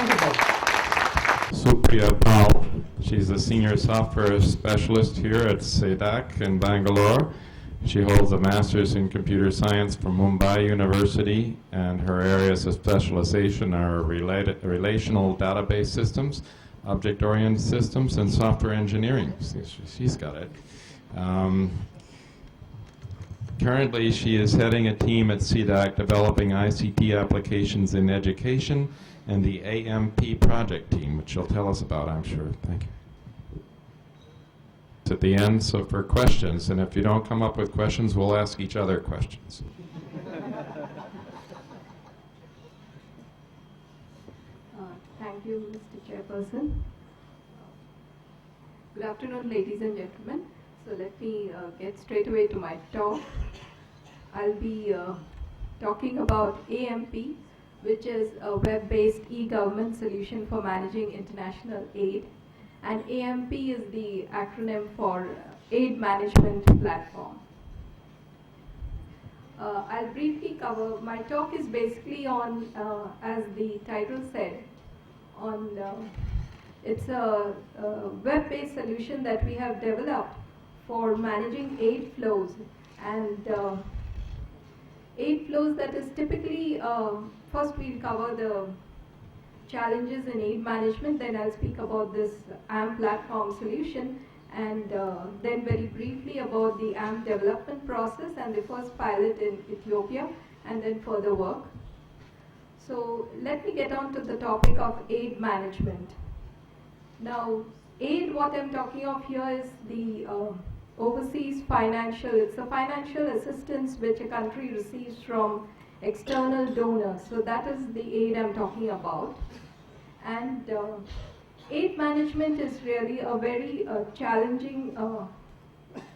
wonderful. Supriya, she's a senior software specialist here at ISED in Bangalore. She holds a master's in computer science from Mumbai University, and her areas of specialization are relational database systems, object-oriented systems, and software engineering. She's got it. Currently, she is heading a team at CDAC developing ICT applications in education and the AMP project team, which she'll tell us about, I'm sure. Thank you. It's at the end, so for questions, and if you don't come up with questions, we'll ask each other questions. Thank you, Mr. Chairperson. Good afternoon, ladies and gentlemen. So let me get straight away to my talk. I'll be talking about AMP, which is a web-based e-government solution for managing international aid. And AMP is the acronym for Aid Management Platform. I'll briefly cover, my talk is basically on, as the title said, on it's a web-based solution that we have developed for managing aid flows, and aid flows that is typically, first we'll cover the challenges in aid management, then I'll speak about this AMP platform solution, and then very briefly about the AMP development process and the first pilot in Ethiopia, and then further work. So let me get on to the topic of aid management. Now, aid, what I'm talking of here is the overseas financial, it's a financial assistance which a country receives from external donors. So that is the aid I'm talking about. And aid management is really a very challenging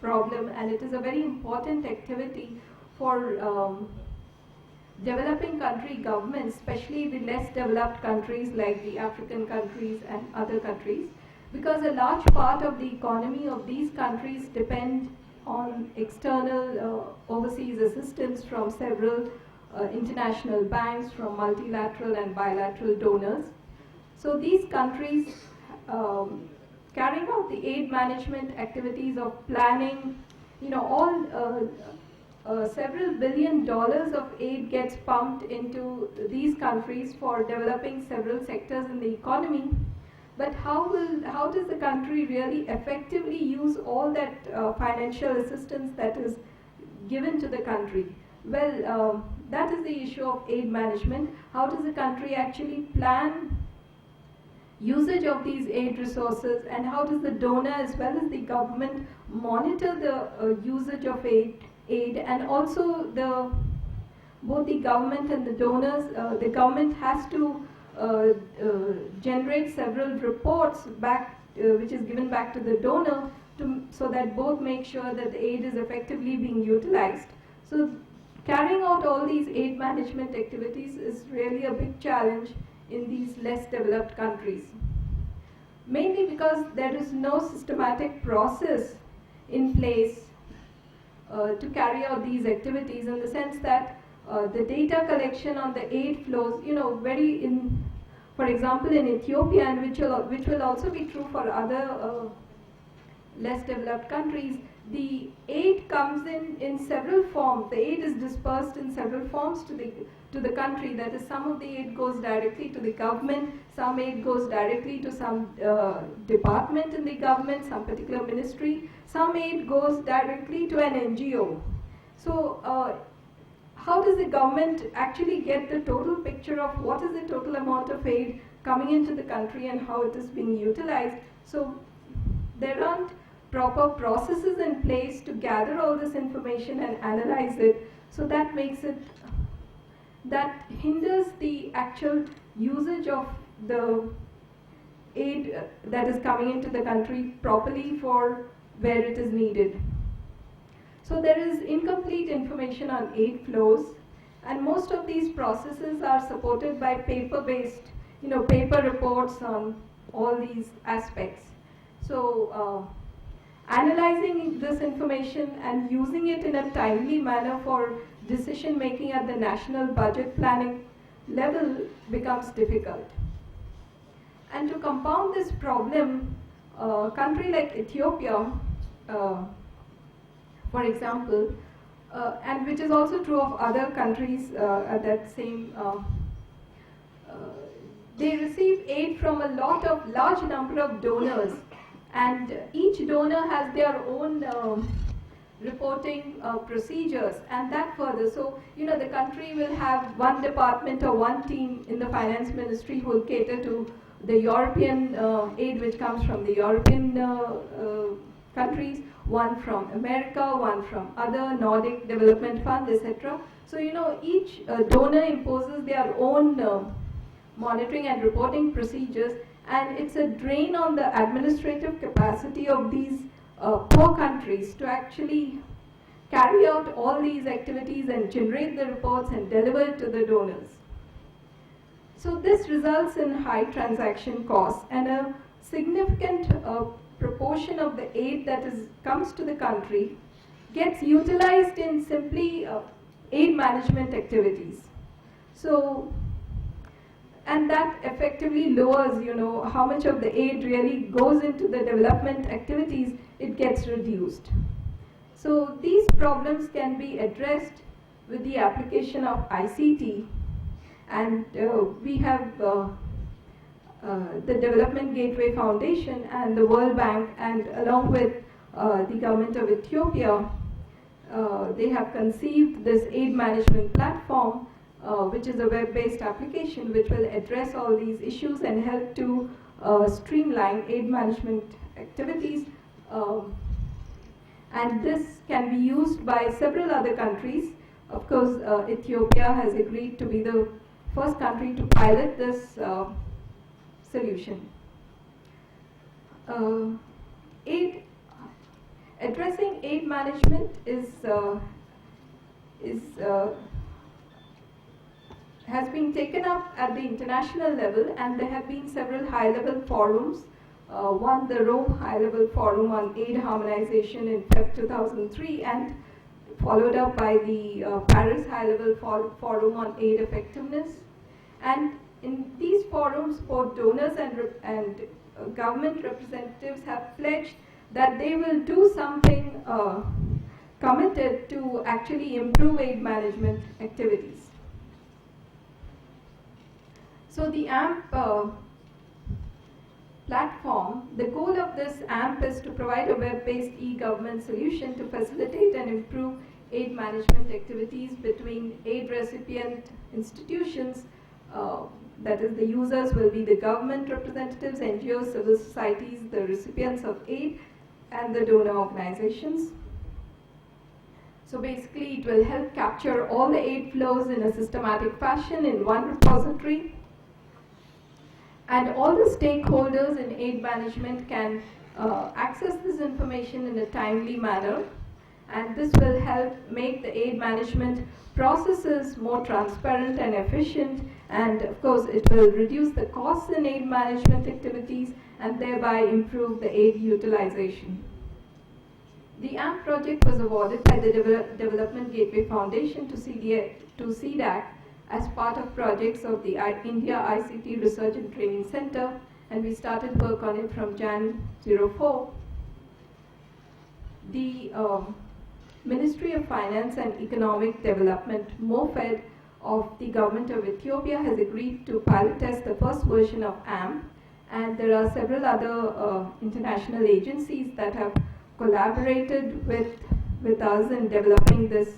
problem, and it is a very important activity for developing country governments, especially the less developed countries like the African countries and other countries, because a large part of the economy of these countries depend on external overseas assistance from several international banks, from multilateral and bilateral donors. So these countries carrying out the aid management activities of planning, you know, all several $1 billion of aid gets pumped into these countries for developing several sectors in the economy. But how does the country really effectively use all that financial assistance that is given to the country? Well, that is the issue of aid management. How does the country actually plan usage of these aid resources, and how does the donor as well as the government monitor the usage of aid, and also both the government and the donors, the government has to generate several reports back, which is given back to the donor, so that both make sure that the aid is effectively being utilized. So carrying out all these aid management activities is really a big challenge in these less developed countries. Mainly because there is no systematic process in place to carry out these activities, in the sense that the data collection on the aid flows, you know, for example, in Ethiopia, and which will also be true for other less developed countries, the aid comes in several forms. The aid is dispersed in several forms to the country. That is, some of the aid goes directly to the government, some aid goes directly to some department in the government, some particular ministry, some aid goes directly to an NGO. So how does the government actually get the total picture of what is the total amount of aid coming into the country and how it is being utilized? So there aren't proper processes in place to gather all this information and analyze it. So that hinders the actual usage of the aid that is coming into the country properly for where it is needed. So there is incomplete information on aid flows, and most of these processes are supported by paper-based, you know, paper reports on all these aspects. So analyzing this information and using it in a timely manner for decision making at the national budget planning level becomes difficult. And to compound this problem, a country like Ethiopia, for example, and which is also true of other countries at that same, they receive aid from a large number of donors, and each donor has their own reporting procedures, and that further. So, the country will have one department or one team in the finance ministry who will cater to the European aid which comes from the European countries, one from America, one from other Nordic Development Fund, etc. So, each donor imposes their own monitoring and reporting procedures, and it's a drain on the administrative capacity of these poor countries to actually carry out all these activities and generate the reports and deliver it to the donors. So this results in high transaction costs, and a significant proportion of the aid that comes to the country gets utilized in simply aid management activities. So, and that effectively lowers, how much of the aid really goes into the development activities. It gets reduced. So these problems can be addressed with the application of ICT, and we have the Development Gateway Foundation and the World Bank, and along with the government of Ethiopia, they have conceived this aid management platform, which is a web-based application which will address all these issues and help to streamline aid management activities. And this can be used by several other countries. Of course, Ethiopia has agreed to be the first country to pilot this solution. Addressing aid management has been taken up at the international level, and there have been several high-level forums. One, the Rome High-Level Forum on Aid Harmonization in Feb 2003, and followed up by the Paris High-Level Forum on Aid Effectiveness. And in these forums, both donors and government representatives have pledged that they will do something committed to actually improve aid management activities. So the AMP platform, the goal of this AMP is to provide a web-based e-government solution to facilitate and improve aid management activities between aid recipient institutions, that is, the users will be the government representatives, NGOs, civil societies, the recipients of aid, and the donor organizations. So basically, it will help capture all the aid flows in a systematic fashion in one repository. And all the stakeholders in aid management can access this information in a timely manner, and this will help make the aid management processes more transparent and efficient, and of course it will reduce the costs in aid management activities and thereby improve the aid utilization. The AMP project was awarded by the Development Gateway Foundation to CDAC as part of projects of the India ICT Research and Training Center, and we started work on it from Jan 04. The Ministry of Finance and Economic Development, MOFED, of the government of Ethiopia has agreed to pilot test the first version of AMP, and there are several other international agencies that have collaborated with us in developing this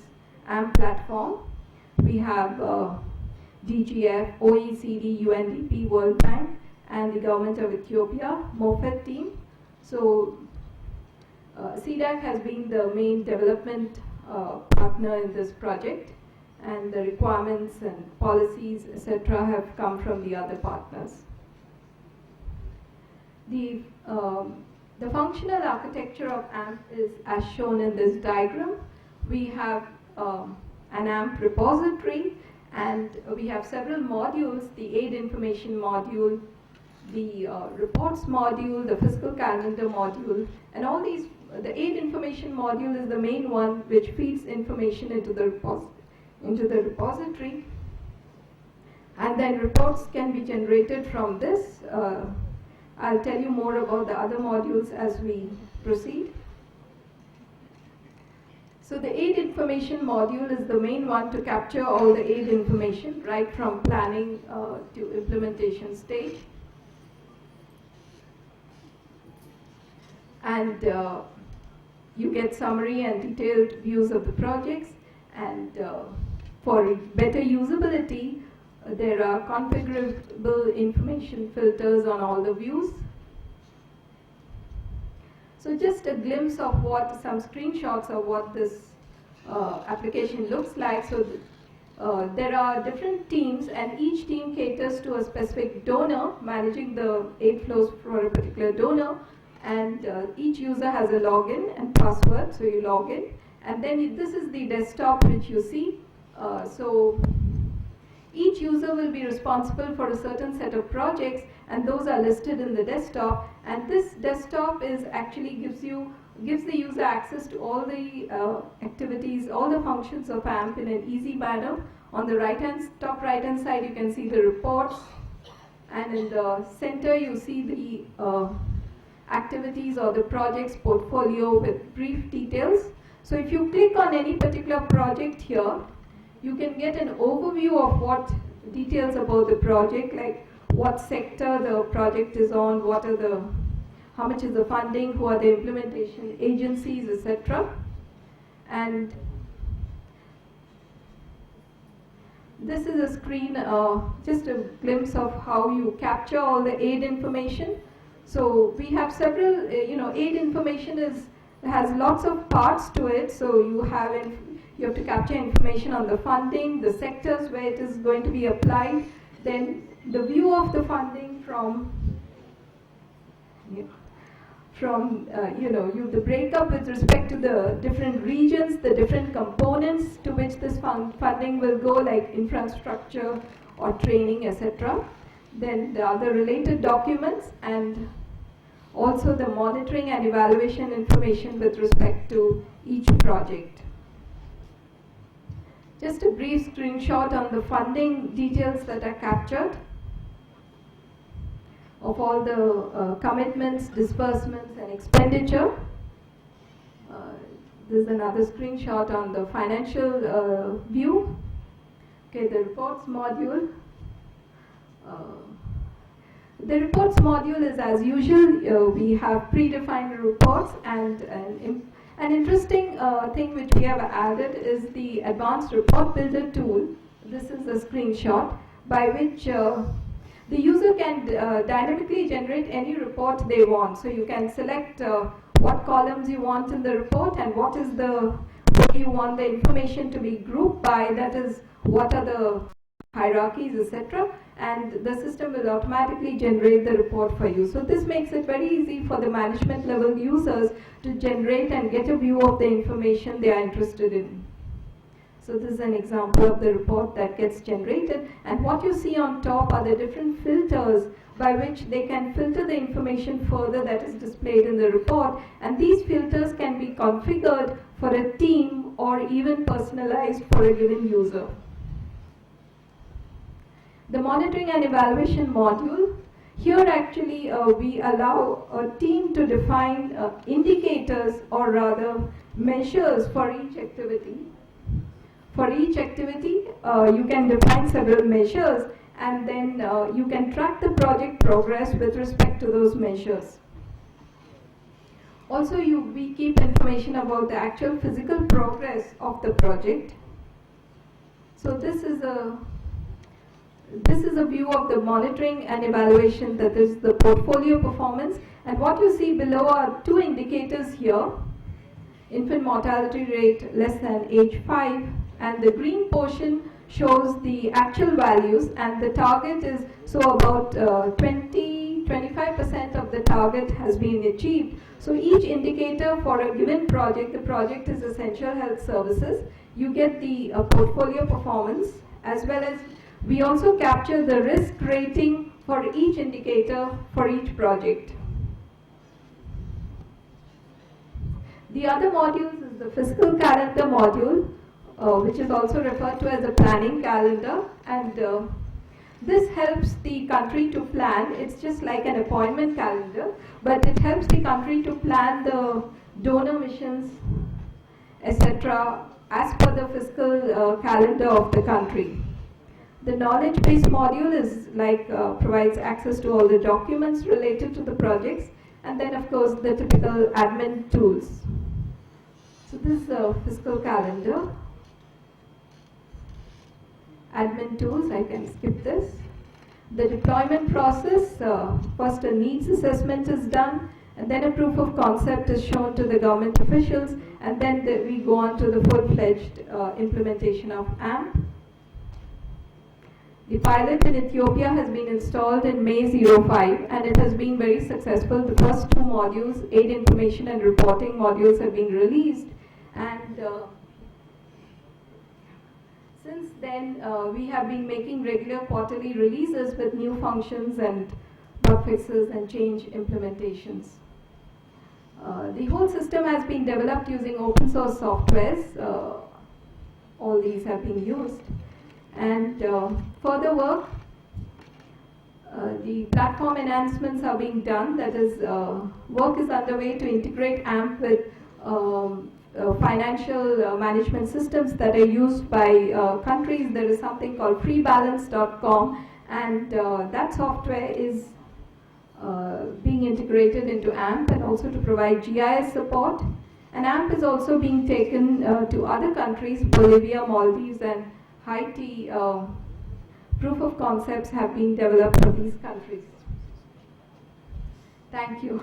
AMP platform. We have DGF, OECD, UNDP, World Bank, and the government of Ethiopia, MOFED team. So CDAC has been the main development partner in this project, and the requirements and policies, etc., have come from the other partners. The functional architecture of AMP is as shown in this diagram. We have an AMP repository, and we have several modules: the aid information module, the reports module, the fiscal calendar module, and all these. The aid information module is the main one which feeds information into the repository. And then reports can be generated from this. I'll tell you more about the other modules as we proceed. So the aid information module is the main one to capture all the aid information, right from planning to implementation stage. And you get summary and detailed views of the projects. And for better usability, there are configurable information filters on all the views. So just a glimpse of some screenshots of what this application looks like. So there are different teams, and each team caters to a specific donor, managing the aid flows for a particular donor. And each user has a login and password, so you log in. And then this is the desktop which you see. So each user will be responsible for a certain set of projects, and those are listed in the desktop. And this desktop is actually gives the user access to all the activities, all the functions of AMP in an easy manner. On the top right hand side, you can see the reports, and in the center you see the activities or the project's portfolio with brief details. So if you click on any particular project here, you can get an overview of what details about the project, like what sector the project is on, how much is the funding, who are the implementation agencies, etc. And this is a screen, just a glimpse of how you capture all the aid information. So we have several, aid information has lots of parts to it. So you have to capture information on the funding, the sectors where it is going to be applied, then the view of the funding from the breakup with respect to the different regions, the different components to which this funding will go, like infrastructure or training, etc. Then the other related documents, and also the monitoring and evaluation information with respect to each project. Just a brief screenshot on the funding details that are captured of all the commitments, disbursements, and expenditure. This is another screenshot on the financial view. Okay, the reports module. The reports module is as usual. We have predefined reports, and an interesting thing which we have added is the advanced report builder tool. This is a screenshot by which the user can dynamically generate any report they want. So you can select what columns you want in the report and what you want the information to be grouped by, that is, what are the hierarchies, etc. And the system will automatically generate the report for you. So this makes it very easy for the management level users to generate and get a view of the information they are interested in. So this is an example of the report that gets generated, and what you see on top are the different filters by which they can filter the information further that is displayed in the report, and these filters can be configured for a team or even personalized for a given user. The monitoring and evaluation module, here actually we allow a team to define indicators, or rather measures, for each activity. For each activity, you can define several measures, and then you can track the project progress with respect to those measures. Also, we keep information about the actual physical progress of the project. So this is a view of the monitoring and evaluation, that is the portfolio performance. And what you see below are two indicators here: infant mortality rate less than age 5, and the green portion shows the actual values, and the target is, so about 25% of the target has been achieved. So each indicator for a given project, the project is essential health services, you get the portfolio performance, as well as we also capture the risk rating for each indicator for each project. The other modules is the fiscal calendar module, which is also referred to as a planning calendar. And This helps the country to plan. It's just like an appointment calendar, but it helps the country to plan the donor missions, etc., as per the fiscal calendar of the country. The knowledge base module is like provides access to all the documents related to the projects, and then of course the typical admin tools. So this is a fiscal calendar. Admin tools, I can skip this. The deployment process, first a needs assessment is done, and then a proof of concept is shown to the government officials, and then we go on to the full-fledged implementation of AMP. The pilot in Ethiopia has been installed in May 05, and it has been very successful. The first two modules, aid information and reporting modules, have been released, and since then we have been making regular quarterly releases with new functions and bug fixes and change implementations. The whole system has been developed using open source softwares. All these have been used. And further work, the platform enhancements are being done. That is, work is underway to integrate AMP with financial management systems that are used by countries. There is something called freebalance.com, and that software is being integrated into AMP, and also to provide GIS support. And AMP is also being taken to other countries, Bolivia, Maldives, and Haiti. Proof of concepts have been developed for these countries. Thank you.